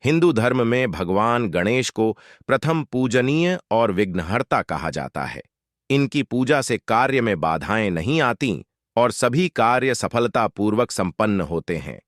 हिंदू धर्म में भगवान गणेश को प्रथम पूजनीय और विघ्नहर्ता कहा जाता है। इनकी पूजा से कार्य में बाधाएं नहीं आती और सभी कार्य सफलतापूर्वक संपन्न होते हैं।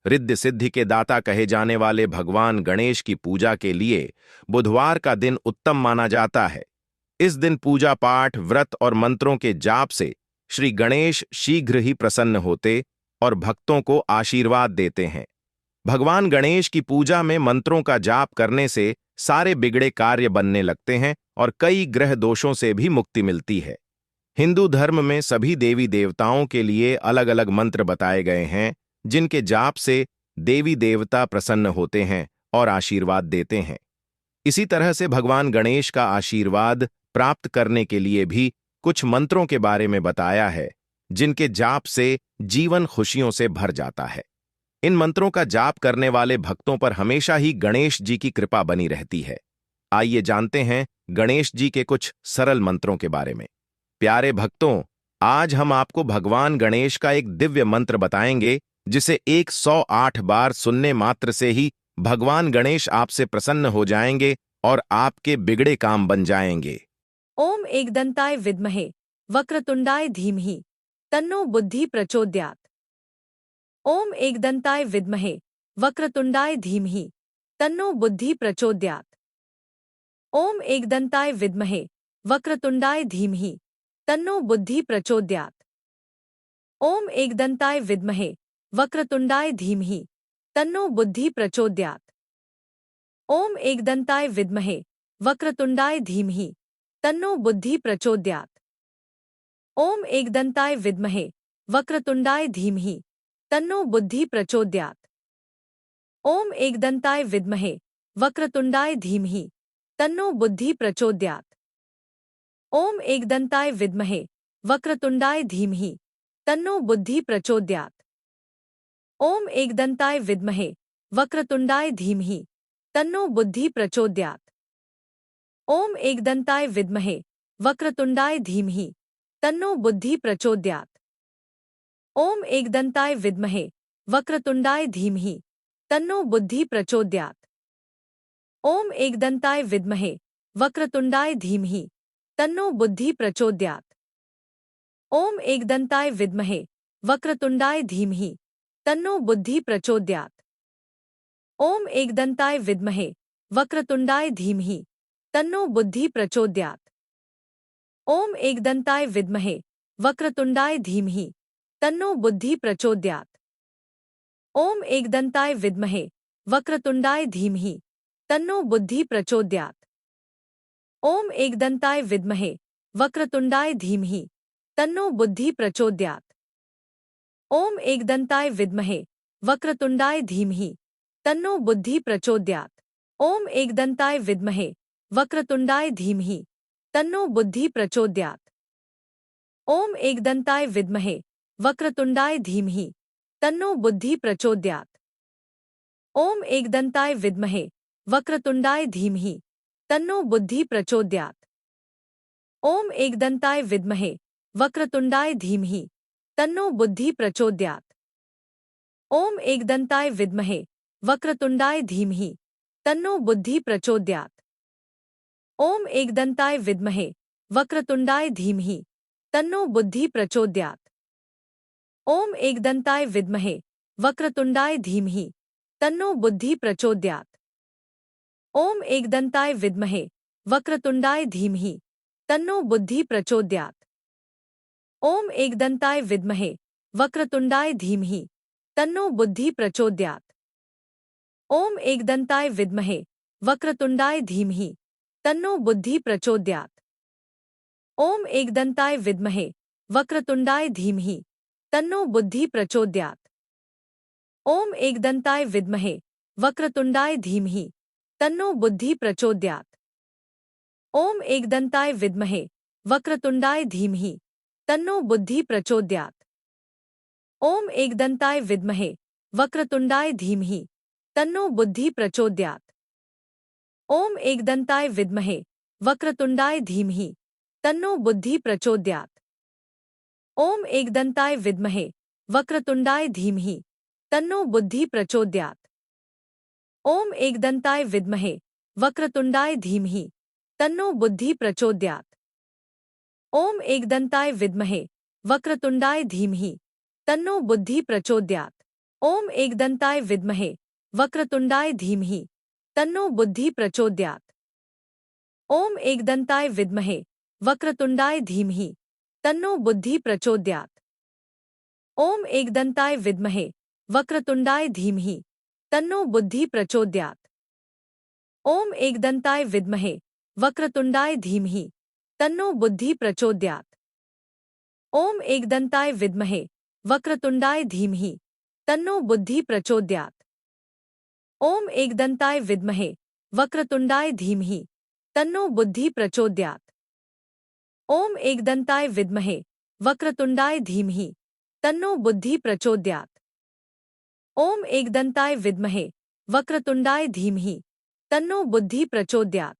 रिद्धि सिद्धि के दाता कहे जाने वाले भगवान गणेश की पूजा के लिए बुधवार का दिन उत्तम माना जाता है। इस दिन पूजा पाठ, व्रत और मंत्रों के जाप से श्री गणेश शीघ्र ही प्रसन्न होते और भक्तों को आशीर्वाद देते हैं। भगवान गणेश की पूजा में मंत्रों का जाप करने से सारे बिगड़े कार्य बनने लगते हैं और कई ग्रह दोषों से भी मुक्ति मिलती है। हिंदू धर्म में सभी देवी देवताओं के लिए अलग अलग मंत्र बताए गए हैं, जिनके जाप से देवी देवता प्रसन्न होते हैं और आशीर्वाद देते हैं। इसी तरह से भगवान गणेश का आशीर्वाद प्राप्त करने के लिए भी कुछ मंत्रों के बारे में बताया है, जिनके जाप से जीवन खुशियों से भर जाता है। इन मंत्रों का जाप करने वाले भक्तों पर हमेशा ही गणेश जी की कृपा बनी रहती है। आइए जानते हैं गणेश जी के कुछ सरल मंत्रों के बारे में। प्यारे भक्तों, आज हम आपको भगवान गणेश का एक दिव्य मंत्र बताएंगे, जिसे 108 बार सुनने मात्र से ही भगवान गणेश आपसे प्रसन्न हो जाएंगे और आपके बिगड़े काम बन जाएंगे। ओम एकदंताय विद्महे वक्रतुंडाय धीमहि तन्नो बुद्धि प्रचोदयात्। ओम एकदंताय विद्महे वक्रतुंडाय धीमहि तन्नो बुद्धि प्रचोदयात्। ओम एकदंताय विद्महे वक्रतुंडाय धीमहि तन्नो बुद्धि प्रचोदयात्। ओम एकदंताय विद्महे वक्रतुंडाय धीमहि तन्नो बुद्धि प्रचोदयात्। ओम एकदंताय विद्महे वक्रतुंडाय धीमहि तन्नो बुद्धि प्रचोदयात्। ओम एकदंताय विद्महे वक्रतुंडाय धीमहि तन्नो बुद्धि प्रचोदयात्। ओम एकदंताय विद्महे वक्रतुंडाय धीमहि तन्नो बुद्धि प्रचोदयात्। ओम एकदंताय विद्महे वक्रतुंडाय धीमहि तन्नो बुद्धि प्रचोदयात्। ओम एकदंताय विद्महे वक्रतुंडाय धीमहि तन्नो बुद्धि प्रचोदयात्। ओम एकदंताय विद्महे वक्रतुंडाय धीमहि तन्नो बुद्धि प्रचोदयात्। ओम एकदंताय विद्महे वक्रतुंडाय धीमहि तन्नो बुद्धि प्रचोदयात्। ओम एकदंताय विद्महे वक्रतुंडाय धीमहि तन्नो बुद्धि प्रचोदयात्। ओम एकदंताय विद्महे वक्रतुंडाय धीमहि तन्नो बुद्धि प्रचोदयात्। ओम एकदंताय विद्महे वक्रतुंडाय धीमहि तन्नो बुद्धि प्रचोदयात्। ओम एकदंताय विद्महे वक्रतुंडाय धीमहि तन्नो बुद्धि प्रचोदयात्। ओम एकदंताय विद्महे वक्रतुंडाय धीमहि तन्नो बुद्धि प्रचोदयात्। ओम एकदंताय विद्महे वक्रतुंडाय धीमहि तन्नो बुद्धि प्रचोदयात्। ओम एकदंताय विद्महे वक्रतुंडाय धीमहि तन्नो बुद्धि प्रचोदयात्। ओम एकदंताय विद्महे वक्रतुंडाय धीमहि तन्नो बुद्धि प्रचोदयात्। ओम एकदंताय विद्महे वक्रतुंडाय धीमहि तन्नो बुद्धि प्रचोदयात्। ओम एकदंताय विद्महे वक्रतुंडाय धीमहि तन्नो बुद्धि प्रचोदयात्। ओम एकदंताय विद्महे वक्रतुंडाय धीमहि तन्नो बुद्धि प्रचोदयात्। ओम एकदंताय विद्महे वक्रतुंडाय धीमहि तन्नो बुद्धि प्रचोदयात्। ओम एकदंताय विद्महे वक्रतुंडाय धीमहि तन्नो बुद्धि प्रचोदयात्। ओम एकदंताय विद्महे वक्रतुंडाय धीमहि तन्नो बुद्धि प्रचोदयात्। ओम एकदंताय विद्महे वक्रतुंडाय धीमहि तन्नो बुद्धि प्रचोदयात्। ओम एकदंताय विद्महे वक्रतुंडाय धीमहि तन्नो बुद्धि प्रचोदयात्। ओम एकदंताय विद्महे वक्रतुंडाय धीमहि तन्नो बुद्धि प्रचोदयात्। ओम एकदंताय विद्महे वक्रतुंडाय धीमहि तन्नो बुद्धि प्रचोदयात्। ओम एकदंताय विद्महे वक्रतुंडाय धीमहि तन्नो बुद्धि प्रचोदयात्। ओम एकदंताय विद्महे वक्रतुंडाय धीमहि तन्नो बुद्धि प्रचोदयात्। ओम एकदंताय विद्महे वक्रतुंडाय धीमहि तन्नो बुद्धि प्रचोदयात्। ओम एकदंताय विद्महे वक्रतुंडाय धीमहि तन्नो बुद्धि प्रचोदयात्। ओम एकदंताय विद्महे वक्रतुंडाय धीमहि तन्नो बुद्धि प्रचोदयात्। ओम एकदंताय विद्महे वक्रतुंडाय धीमहि तन्नो बुद्धि प्रचोदयात्। ओम एकदंताय विद्महे वक्रतुंडाय धीमहि तन्नो बुद्धि प्रचोदयात्। ओम एकदंताय विद्महे वक्रतुंडाय धीमहि तन्नो बुद्धि प्रचोदयात्। ओम एकदंताय विद्महे वक्रतुंडाय धीमहि तन्नो बुद्धि प्रचोदयात्। ओम एकदंताय विद्महे वक्रतुंडाय धीमहि तन्नो बुद्धि प्रचोदयात्। ओम एकदंताय विद्महे वक्रतुंडाय धीमहि तन्नो बुद्धि प्रचोदयात्। ओम एकदंताय विद्महे वक्रतुंडाय धीमहि तन्नो बुद्धि प्रचोदयात्। ओम एकदंताय विद्महे वक्रतुंडाय धीमहि तन्नो बुद्धि प्रचोदयात्। ओम एकदंताय विद्महे वक्रतुंडाय धीमहि तन्नो बुद्धि प्रचोदयात्। ओम एकदंताय विद्महे वक्रतुंडाय धीमहि तन्नो बुद्धि प्रचोदयात्।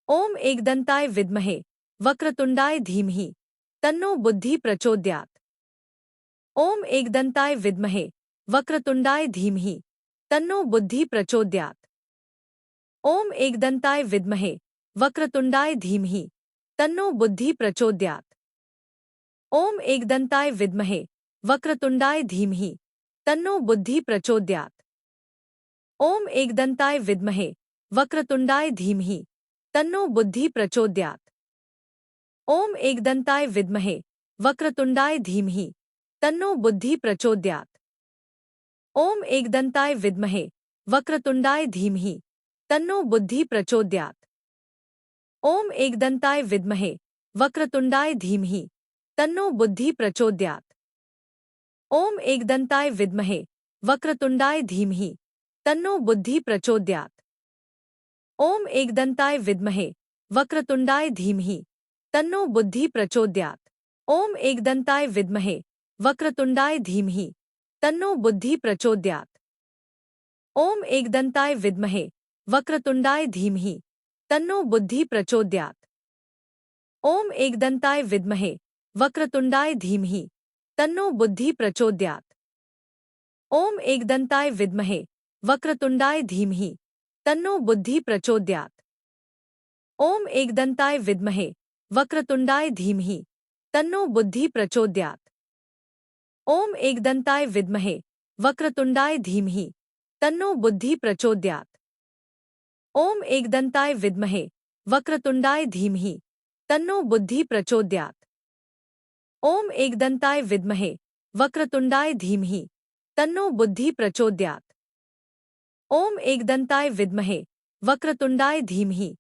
ओम एकदंताय विद्महे वक्रतुंडाय धीमहि तन्नो बुद्धि प्रचोदयात्। ओम एकदंताय विद्महे वक्रतुंडाय धीमहि तन्नो बुद्धि प्रचोदयात्। ओम एकदंताय विद्महे वक्रतुंडाय धीमहि तन्नो बुद्धि प्रचोदयात्। ओम एकदंताय विद्महे वक्रतुंडाय धीमहि तन्नो बुद्धि प्रचोदयात्। ओम एकदंताय विद्महे वक्रतुंडाय धीमहि तन्नो बुद्धि प्रचोदयात्। ओम एकदंताय विद्महे वक्रतुंडाय धीमहि तन्नो बुद्धि प्रचोदयात्। ओम एकदंताय विद्महे वक्रतुंडाय धीमहि तन्नो बुद्धि प्रचोदयात्। ओम एकदंताय विद्महे वक्रतुंडाय धीमहि तन्नो बुद्धि प्रचोदयात्। ओम एकदंताय विद्महे वक्रतुंडाय धीमहि तन्नो बुद्धि प्रचोदयात्। ओम एकदंताय विद्महे वक्रतुंडाय धीमहि तन्नो बुद्धि प्रचोदयात्। ओम एकदंताय विद्महे वक्रतुंडाय धीमहि तन्नो बुद्धि प्रचोदयात्। ओम एकदंताय विद्महे वक्रतुंडाय धीमहि तन्नो बुद्धि प्रचोदयात्। ओम एकदंताय विद्महे वक्रतुंडाय धीमहि तन्नो बुद्धि प्रचोदयात्। ओम एकदंताय विद्महे वक्रतुंडाय धीमहि तन्नो बुद्धि प्रचोदयात्। ओम एकदंताय विद्महे वक्रतुंडाय धीमहि तन्नो बुद्धि प्रचोदयात्। ओम एकदंताय विद्महे वक्रतुंडाय धीमहि तन्नो बुद्धि प्रचोदयात्। ओम एकदंताय विद्महे वक्रतुंडाय धीमहि तन्नो बुद्धि प्रचोदयात्। ओम एकदंताय विद्महे वक्रतुंडाय धीमहि तन्नो बुद्धि प्रचोदयात्। ओम एकदंताय विद्महे वक्रतुंडाय धीमहि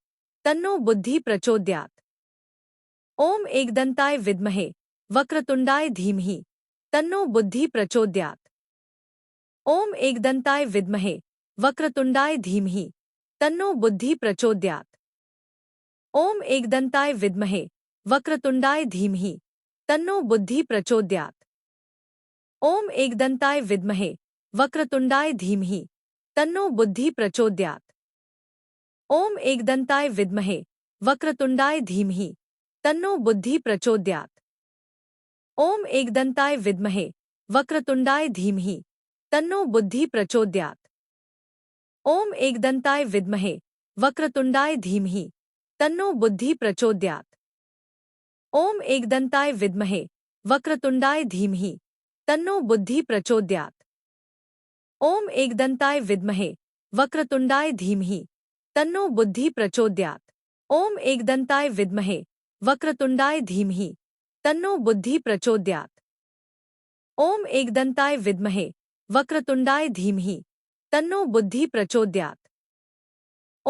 तन्नो बुद्धि प्रचोदयात्। ओम एकदंताय विद्महे वक्रतुंडाय धीमहि तन्नो बुद्धि प्रचोदयात्। ओम एकदंताय विद्महे वक्रतुंडाय धीमहि तन्नो बुद्धि प्रचोदयात्। ओम एकदंताय विद्महे वक्रतुंडाय धीमहि तन्नो बुद्धि प्रचोदयात्। ओम एकदंताय विद्महे वक्रतुंडाय धीमहि तन्नो बुद्धि प्रचोदयात्। ओम एकदंताय विद्महे वक्रतुंडाय धीमहि तन्नो बुद्धि प्रचोदयात्। ओम एकदंताय विद्महे वक्रतुंडाय धीमहि तन्नो बुद्धि प्रचोदयात्। ओम एकदंताय विद्महे वक्रतुंडाय धीमहि तन्नो बुद्धि प्रचोदयात्। ओम एकदंताय विद्महे वक्रतुंडाय धीमहि तन्नो बुद्धि प्रचोदयात्। ओम एकदंताय विद्महे वक्रतुंडाय धीमहि तन्नो बुद्धि प्रचोदयात्। ओम एकदंताय विद्महे वक्रतुंडाय धीमहि तन्नो बुद्धि प्रचोदयात्। ओम एकदंताय विद्महे वक्रतुंडाय धीमहि तन्नो बुद्धि प्रचोदयात्।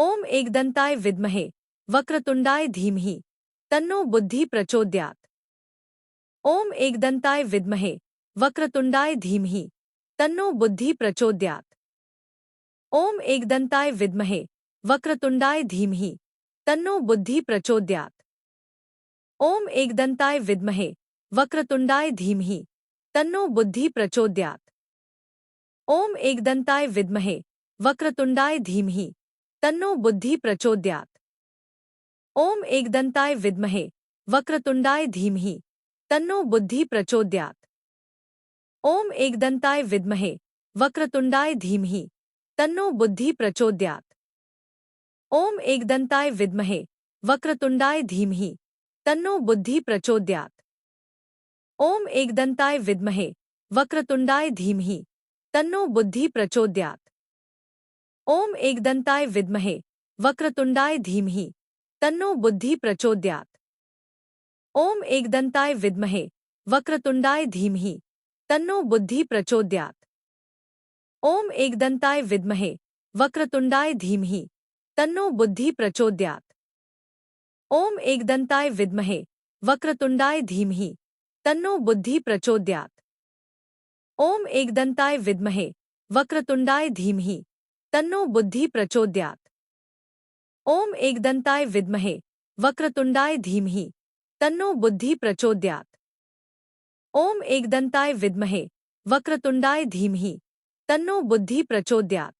ओम एकदंताय विद्महे वक्रतुंडाय धीमहि तन्नो बुद्धि प्रचोदयात्। ओम एकदंताय विद्महे वक्रतुंडाय धीमहि तन्नो बुद्धि प्रचोदयात्। ओम एकदंताय विद्महे वक्रतुंडाय धीमहि तन्नो बुद्धि प्रचोदयात्। ओम एकदंताय विद्महे वक्रतुंडाय धीमहि तन्नो बुद्धि प्रचोदयात्। ओम एकदंताय विद्महे वक्रतुंडाय धीमहि तन्नो बुद्धि प्रचोदयात्। ओम एकदंताय विद्महे वक्रतुंडाय धीमहि तन्नो बुद्धि प्रचोदयात्। ओम एकदंताय विद्महे वक्रतुंडाय धीमहि तन्नो बुद्धि प्रचोदयात्। ओम एकदंताय विद्महे वक्रतुंडाय धीमहि तन्नो बुद्धि प्रचोदयात्। ओम एकदंताय विद्महे वक्रतुंडाय धीमहि तन्नो बुद्धि प्रचोदयात्। ओम एकदंताय विद्महे वक्रतुंडाय धीमहि तन्नो बुद्धि प्रचोदयात्। ओम एकदंताय विद्महे वक्रतुंडाय धीमहि तन्नो बुद्धि प्रचोदयात्। ओम एकदंताय विद्महे वक्रतुंडाय धीमहि तन्नो बुद्धि प्रचोदयात्। ओम एकदंताय विद्महे वक्रतुंडाय धीमहि तन्नो बुद्धि प्रचोदयात्। ओम एकदंताय विद्महे वक्रतुंडाय धीमहि तन्नो बुद्धि प्रचोदयात्। ओम एकदंताय विद्महे वक्रतुंडाय धीमहि तन्नो बुद्धि प्रचोदयात्। ओम एकदंताय विद्महे वक्रतुंडाय धीमहि तन्नो बुद्धि प्रचोदयात्।